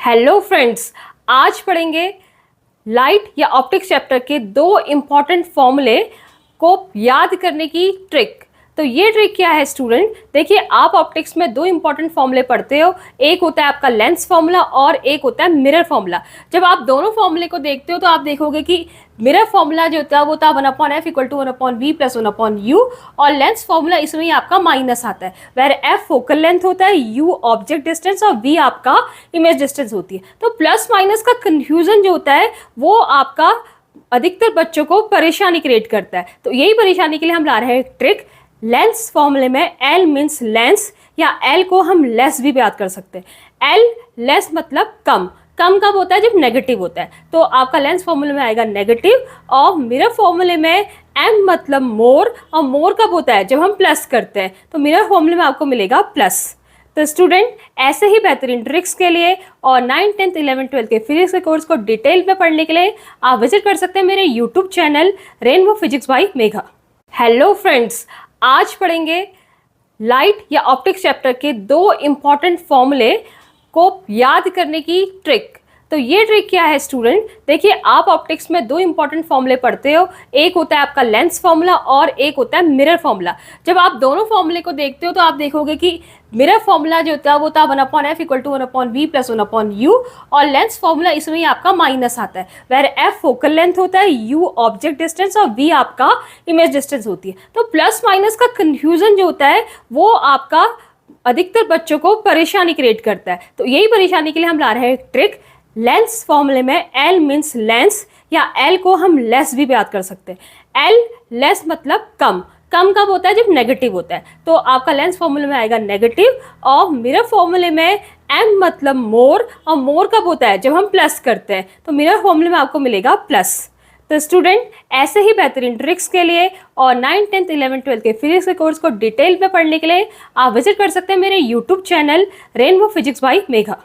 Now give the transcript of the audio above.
Hello friends, आज पढ़ेंगे light या ऑप्टिक्स चैप्टर के दो इंपॉर्टेंट फॉर्मूले को याद करने की ट्रिक। तो ये ट्रिक क्या है स्टूडेंट, देखिए आप ऑप्टिक्स में दो इंपॉर्टेंट फॉर्मूले पढ़ते हो। एक होता है आपका लेंस फॉर्मूला और एक होता है मिरर फॉर्मूला। जब आप दोनों फॉर्मूले को देखते हो तो आप देखोगे कि मिरर फॉर्मूला जो होता है वो होता है 1/f = 1/v + 1/u, और लेंस फॉर्मूला इसमें ही आपका माइनस आता है। वेर f फोकल लेंथ होता है, u ऑब्जेक्ट डिस्टेंस और v आपका इमेज डिस्टेंस होती है। तो प्लस माइनस का कंफ्यूजन जो होता है वो आपका अधिकतर बच्चों को परेशानी क्रिएट करता है। तो यही परेशानी के लिए हम ला रहे हैं ट्रिक। लेंस फॉर्मूले में L मीन्स लेंस, या L को हम लेस भी याद कर सकते हैं। L लेस मतलब कम। कम कब होता है? जब नेगेटिव होता है। तो आपका लेंस फॉर्मूले में आएगा नेगेटिव, और मिरर फॉर्मूले में M मतलब मोर, और मोर कब होता है? जब हम प्लस करते हैं। तो मिरर फॉर्मूले में आपको मिलेगा प्लस। तो स्टूडेंट ऐसे ही बेहतरीन ट्रिक्स के लिए और 9th 10th 11th 12th के फिजिक्स के कोर्स को डिटेल में पढ़ने के लिए आप विजिट कर सकते हैं मेरे YouTube channel rainbow physics bye Megha. Hello friends, आज पढ़ेंगे लाइट या ऑप्टिक्स चैप्टर के दो इंपॉर्टेंट फॉर्मूले को याद करने की ट्रिक। तो ये ट्रिक क्या है स्टूडेंट, देखिए आप ऑप्टिक्स में दो इंपॉर्टेंट फॉर्मूले पढ़ते हो। एक होता है आपका लेंस फॉर्मूला और एक होता है मिरर फॉर्मूला। जब आप दोनों फॉर्मूले को देखते हो तो आप देखोगे कि मिरर फॉर्मूला जो होता है वो होता है 1/f = 1/v + 1/u, और लेंस फॉर्मूला इसमें ही आपका माइनस आता है। वेर f फोकल लेंथ होता है, u ऑब्जेक्ट डिस्टेंस और v आपका इमेज डिस्टेंस होती है। तो प्लस माइनस का कंफ्यूजन जो होता है वो आपका अधिकतर बच्चों को परेशानी क्रिएट करता है। तो यही परेशानी के लिए हम ला रहे हैं ट्रिक। लेंस फॉर्मूले में L मीन्स लेंस, या L को हम लेस भी याद कर सकते हैं। L लेस मतलब कम। कम कब होता है? जब नेगेटिव होता है। तो आपका लेंस फॉर्मूले में आएगा नेगेटिव, और मिरर फॉर्मूले में M मतलब मोर, और मोर कब होता है? जब हम प्लस करते हैं। तो मिरर फॉर्मूले में आपको मिलेगा प्लस। तो स्टूडेंट ऐसे ही बेहतरीन ट्रिक्स के लिए और 9th 10th 11th 12th के फिजिक्स के कोर्स को डिटेल में पढ़ने के लिए आप विजिट कर सकते हैं मेरे YouTube channel rainbow physics bye Megha.